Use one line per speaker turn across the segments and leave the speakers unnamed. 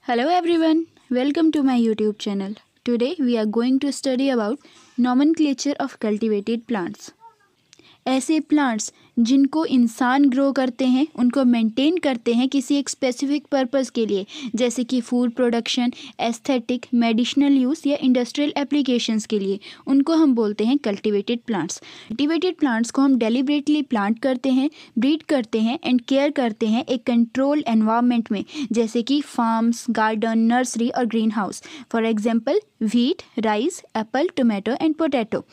Hello everyone, welcome to my YouTube channel. Today we are going to study about nomenclature of cultivated plants. ऐसे plants जिनको इंसान grow करते हैं, उनको maintain करते हैं किसी एक स्पेसिफिक पर्पस के लिए, जैसे कि food production, aesthetic, medicinal use या इंडस्ट्रियल एप्लीकेशंस के लिए, उनको हम बोलते हैं कल्टिवेटेड प्लांट्स। कल्टिवेटेड प्लांट्स को हम डेलिबरेटली प्लांट करते हैं, ब्रीड करते हैं एंड केयर करते हैं एक कंट्रोल एनवायरनमेंट में, जैसे कि फार्म्स, गार्डन, नर्सरी और green house. For example wheat, rice, Apple, tomato and potato.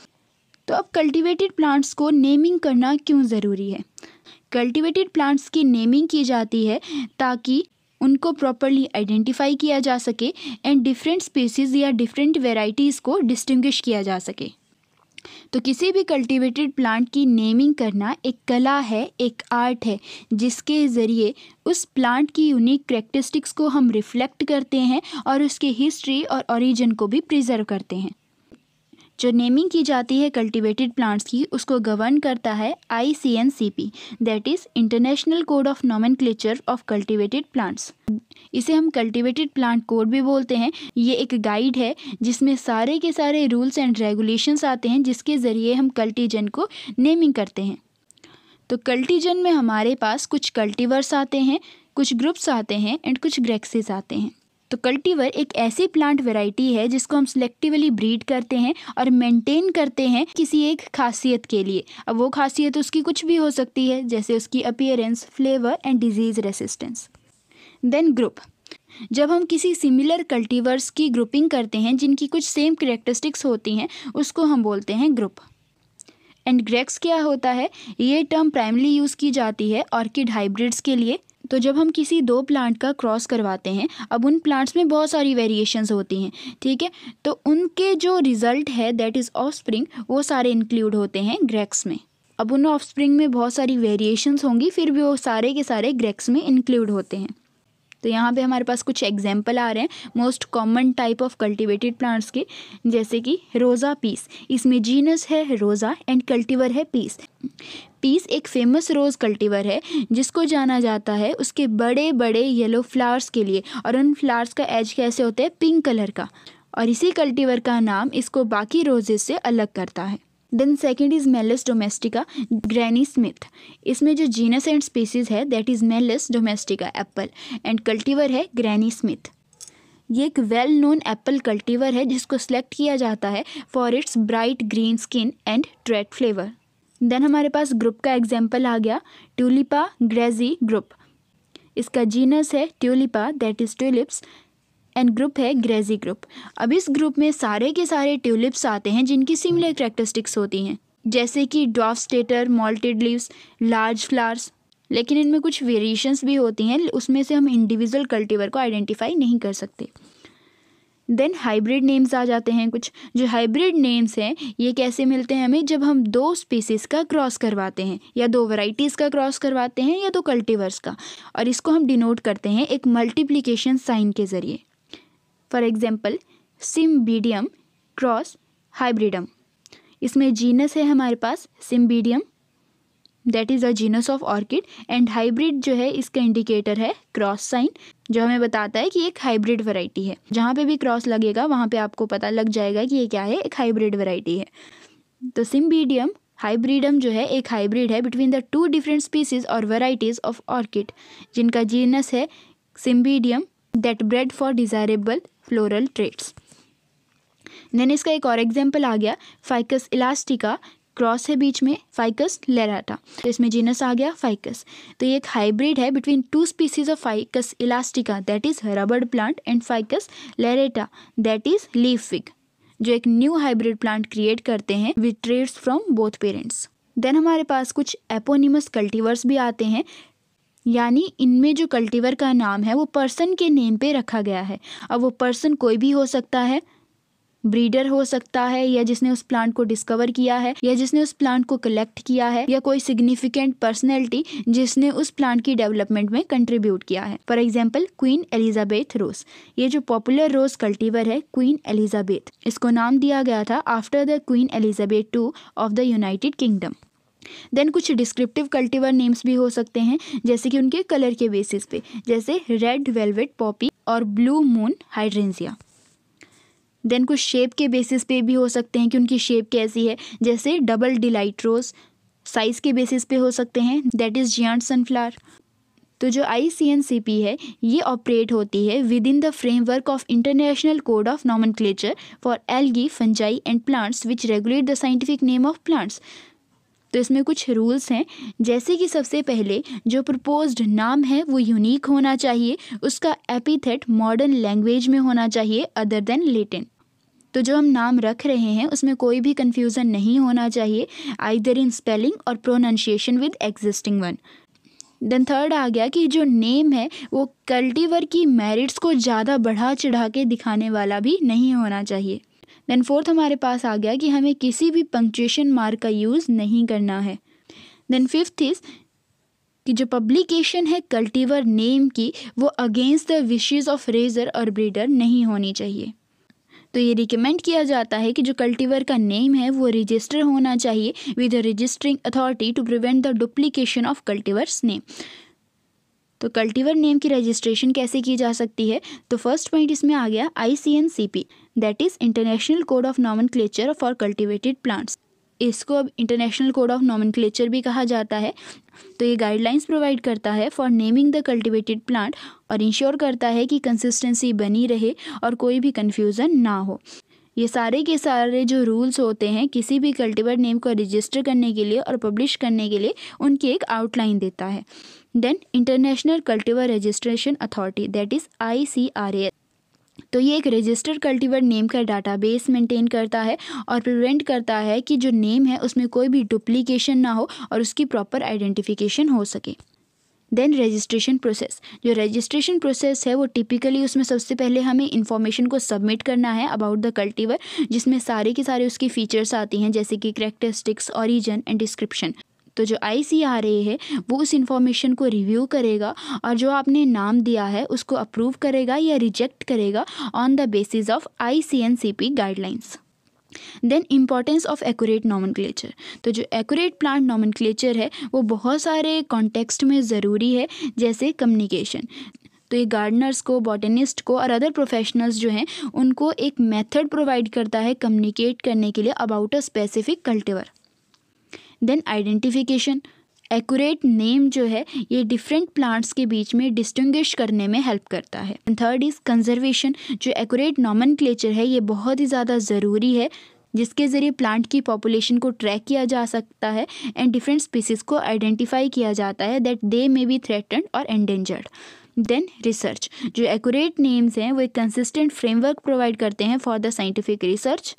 तो अब कल्टिवेटेड प्लांट्स को नेमिंग करना क्यों ज़रूरी है? कल्टिवेटेड प्लांट्स की नेमिंग की जाती है ताकि उनको प्रॉपरली आइडेंटिफाई किया जा सके एंड डिफरेंट स्पीसीज़ या डिफरेंट वेराइटीज़ को डिस्टिंग्विश किया जा सके। तो किसी भी कल्टिवेटेड प्लांट की नेमिंग करना एक कला है, एक आर्ट है, जिसके ज़रिए उस प्लांट की यूनिक कैरेक्टरिस्टिक्स को हम रिफ्लेक्ट करते हैं और उसकी हिस्ट्री और ओरिजिन को भी प्रिजर्व करते हैं। जो नेमिंग की जाती है कल्टिवेटेड प्लांट्स की, उसको गवर्न करता है ICNCP, that is international code of nomenclature of cultivated plants. इसे हम कल्टिवेटेड प्लांट कोड भी बोलते हैं। ये एक गाइड है जिसमें सारे के सारे रूल्स एंड रेगुलेशंस आते हैं, जिसके ज़रिए हम कल्टीजन को नेमिंग करते हैं। तो कल्टीजन में हमारे पास कुछ कल्टीवर्स आते हैं, कुछ ग्रुप्स आते हैं एंड कुछ ग्रेक्सेस आते हैं। तो कल्टीवर एक ऐसी प्लांट वैरायटी है जिसको हम सिलेक्टिवली ब्रीड करते हैं और मेंटेन करते हैं किसी एक खासियत के लिए। अब वो खासियत उसकी कुछ भी हो सकती है, जैसे उसकी appearance, flavour and disease resistance. Then group, जब हम किसी सिमिलर कल्टीवर्स की ग्रुपिंग करते हैं जिनकी कुछ सेम कैरेक्टरिस्टिक्स होती हैं, उसको हम बोलते हैं ग्रुप। एंड ग्रेक्स क्या होता है? ये टर्म प्राइमली यूज़ की जाती है ऑर्किड हाइब्रिड्स के लिए। तो जब हम किसी दो प्लांट का क्रॉस करवाते हैं, अब उन प्लांट्स में बहुत सारी वेरिएशंस होती हैं, ठीक है, तो उनके जो रिजल्ट है दैट इज़ ऑफस्प्रिंग, वो सारे इंक्लूड होते हैं ग्रेक्स में। अब उन ऑफस्प्रिंग में बहुत सारी वेरिएशंस होंगी, फिर भी वो सारे के सारे ग्रेक्स में इंक्लूड होते हैं। तो यहाँ पे हमारे पास कुछ एग्जाम्पल आ रहे हैं most common type of cultivated plants के, जैसे कि रोज़ा पीस। इसमें जीनस है रोज़ा एंड कल्टीवर है पीस। पीस एक फेमस रोज़ कल्टीवर है जिसको जाना जाता है उसके बड़े बड़े येलो फ्लावर्स के लिए, और उन फ्लावर्स का एज कैसे होता है? पिंक कलर का, और इसी कल्टीवर का नाम इसको बाकी रोजेस से अलग करता है। Then second is Malus domestica Granny Smith. इसमें जो जीनस एंड स्पीसीज है that is Malus domestica apple and cultivar है ग्रैनी स्मिथ। ये एक वेल नोन एप्पल कल्टीवर है जिसको सिलेक्ट किया जाता है for its bright green skin and red flavour. Then हमारे पास ग्रुप का एग्जाम्पल आ गया ट्यूलिपा ग्रेजी ग्रुप। इसका जीनस है Tulipa that is tulips and group है ग्रेजी ग्रुप। अब इस ग्रुप में सारे के सारे ट्यूलिप्स आते हैं जिनकी सिमिलर कैरेक्टरिस्टिक्स होती हैं, जैसे कि dwarf stator, malted leaves, large flowers, लेकिन इनमें कुछ वेरिएशंस भी होती हैं, उसमें से हम इंडिविजुअल कल्टीवर को आइडेंटिफाई नहीं कर सकते। देन हाइब्रिड नेम्स आ जाते हैं कुछ। जो हाइब्रिड नेम्स हैं ये कैसे मिलते हैं हमें? जब हम दो स्पीसीज़ का क्रॉस करवाते हैं, या दो वैरायटीज़ का क्रॉस करवाते हैं, या दो कल्टीवर्स का, और इसको हम डिनोट करते हैं एक मल्टीप्लिकेशन साइन के ज़रिए। For example cymbidium cross hybridum. इसमें जीनस है हमारे पास cymbidium that is a genus of orchid, and hybrid जो है इसका इंडिकेटर है क्रॉस साइन, जो हमें बताता है कि एक हाइब्रिड वैरायटी है। जहाँ पे भी क्रॉस लगेगा वहाँ पे आपको पता लग जाएगा कि ये क्या है, एक हाइब्रिड वैरायटी है। तो सिम्बीडियम हाइब्रिडम जो है एक हाइब्रिड है between the two different species और वेराइटीज़ ऑफ ऑर्किड, जिनका जीनस है Cymbidium that bred for desirable floral traits. Then इसका एक और एग्जाम्पल आ गया फाइकस इलास्टिका, क्रॉस है बीच में फाइकस लेराटा, तो इसमें जीनस आ गया फाइकस। तो ये एक हाइब्रिड है between two species of ficus elastica that is rubber plant and ficus lyrata that is leaf fig, जो एक न्यू हाइब्रिड प्लांट क्रिएट करते हैं with traits from both parents. Then हमारे पास कुछ एपोनिमस कल्टीवर्स भी आते हैं, यानी इनमें जो कल्टीवर का नाम है वो पर्सन के नेम पे रखा गया है। अब वो पर्सन कोई भी हो सकता है, ब्रीडर हो सकता है, या जिसने उस प्लांट को डिस्कवर किया है, या जिसने उस प्लांट को कलेक्ट किया है, या कोई सिग्निफिकेंट पर्सनैलिटी जिसने उस प्लांट की डेवलपमेंट में कंट्रीब्यूट किया है। For example Queen Elizabeth rose. ये जो पॉपुलर रोज कल्टीवर है क्वीन एलिजाबेथ, इसको नाम दिया गया था after the Queen Elizabeth II of the United Kingdom. Then कुछ डिस्क्रिप्टिव कल्टीवर नेम्स भी हो सकते हैं, जैसे कि उनके कलर के बेसिस पे, जैसे रेड वेलवेट पॉपी और ब्लू मून हाइड्रेंजिया। देन कुछ शेप के बेसिस पे भी हो सकते हैं कि उनकी शेप कैसी है, जैसे डबल डिलाइट रोज। साइज के बेसिस पे हो सकते हैं, दैट इज जियांट सनफ्लावर। तो जो ICNCP है ये ऑपरेट होती है with in the framework of international code of nomenclature for algae, fungi and plants which regulate the scientific name of plants. तो इसमें कुछ रूल्स हैं, जैसे कि सबसे पहले जो प्रपोज्ड नाम है वो यूनिक होना चाहिए, उसका एपिथेट मॉडर्न लैंग्वेज में होना चाहिए अदर देन लैटिन। तो जो हम नाम रख रहे हैं उसमें कोई भी कन्फ्यूज़न नहीं होना चाहिए, आइदर इन स्पेलिंग और pronunciation with existing one. Then third आ गया कि जो नेम है वो कल्टीवर की मेरिट्स को ज़्यादा बढ़ा चढ़ा के दिखाने वाला भी नहीं होना चाहिए। देन फोर्थ हमारे पास आ गया कि हमें किसी भी पंक्चुएशन मार्क का यूज़ नहीं करना है। देन फिफ्थ इज़ कि जो पब्लिकेशन है कल्टीवर नेम की वो against the wishes of raiser और ब्रीडर नहीं होनी चाहिए। तो ये रिकमेंड किया जाता है कि जो कल्टीवर का नेम है वो रजिस्टर होना चाहिए with the registering authority to prevent the duplication of cultivars name. तो कल्टीवर नेम की रजिस्ट्रेशन कैसे की जा सकती है, तो फर्स्ट पॉइंट इसमें आ गया ICNCP, that is international code of nomenclature for cultivated plants. इसको अब इंटरनेशनल कोड ऑफ नॉमेनक्लेचर भी कहा जाता है। तो ये गाइडलाइंस प्रोवाइड करता है for naming the cultivated plant और इंश्योर करता है कि कंसिस्टेंसी बनी रहे और कोई भी कन्फ्यूज़न ना हो। ये सारे के सारे जो रूल्स होते हैं किसी भी कल्टीवर नेम को रजिस्टर करने के लिए और पब्लिश करने के लिए उनकी एक आउटलाइन देता है। Then International Cultivar Registration Authority, that is ICRA, तो ये एक रजिस्टर्ड कल्टीवर नेम का डाटाबेस मेंटेन करता है और प्रिवेंट करता है कि जो नेम है उसमें कोई भी डुप्लीकेशन ना हो और उसकी प्रॉपर आइडेंटिफिकेशन हो सके। देन रजिस्ट्रेशन प्रोसेस, जो रजिस्ट्रेशन प्रोसेस है वो टिपिकली उसमें सबसे पहले हमें इन्फॉर्मेशन को सबमिट करना है अबाउट द कल्टीवर, जिसमें सारे के सारे उसकी फीचर्स आती हैं, जैसे कि कैरेक्टरिस्टिक्स, ऑरिजिन एंड डिस्क्रिप्शन। तो जो ICRA है वो उस इन्फॉर्मेशन को रिव्यू करेगा और जो आपने नाम दिया है उसको अप्रूव करेगा या रिजेक्ट करेगा on the basis of ICNCP guidelines. Then importance of accurate nomenclature, तो जो एक्यूरेट प्लांट नॉमेनक्लेचर है वो बहुत सारे कॉन्टेक्स्ट में ज़रूरी है, जैसे कम्युनिकेशन। तो ये गार्डनर्स को, बॉटनिस्ट को और अदर प्रोफेशनल्स जो हैं उनको एक मेथड प्रोवाइड करता है कम्युनिकेट करने के लिए about a specific cultivar. Then identification, accurate name जो है ये डिफरेंट प्लांट्स के बीच में डिस्टिंग्विश करने में हेल्प करता है। थर्ड इज़ कंजर्वेशन, जो एक्यूरेट नॉमेनक्लेचर है ये बहुत ही ज़्यादा ज़रूरी है, जिसके ज़रिए प्लांट की पॉपुलेशन को ट्रैक किया जा सकता है एंड डिफरेंट स्पीसीज़ को आइडेंटिफाई किया जाता है that they may be threatened और एंडेंजर्ड। देन रिसर्च, जो एक्यूरेट नेम्स हैं वो एक कंसिस्टेंट फ्रेमवर्क प्रोवाइड करते हैं for the scientific research.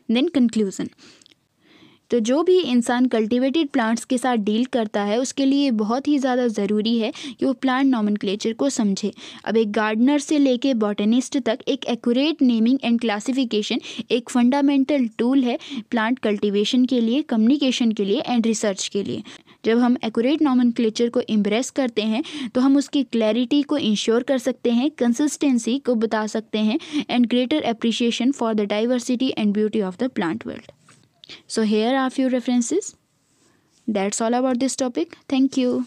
Then conclusion, तो जो भी इंसान कल्टिवेटेड प्लांट्स के साथ डील करता है उसके लिए बहुत ही ज़्यादा ज़रूरी है कि वो प्लांट नॉमेनक्लेचर को समझे। अब एक गार्डनर से लेके बॉटनिस्ट तक एक एक्यूरेट नेमिंग एंड क्लासिफिकेशन एक फंडामेंटल टूल है प्लांट कल्टीवेशन के लिए, कम्युनिकेशन के लिए एंड रिसर्च के लिए। जब हम एक्यूरेट नॉमेनक्लेचर को इम्प्रेस करते हैं तो हम उसकी क्लैरिटी को इंश्योर कर सकते हैं, कंसिस्टेंसी को बता सकते हैं and greater appreciation for the diversity and beauty of the plant world. So here are few references. That's all about this topic. Thank you.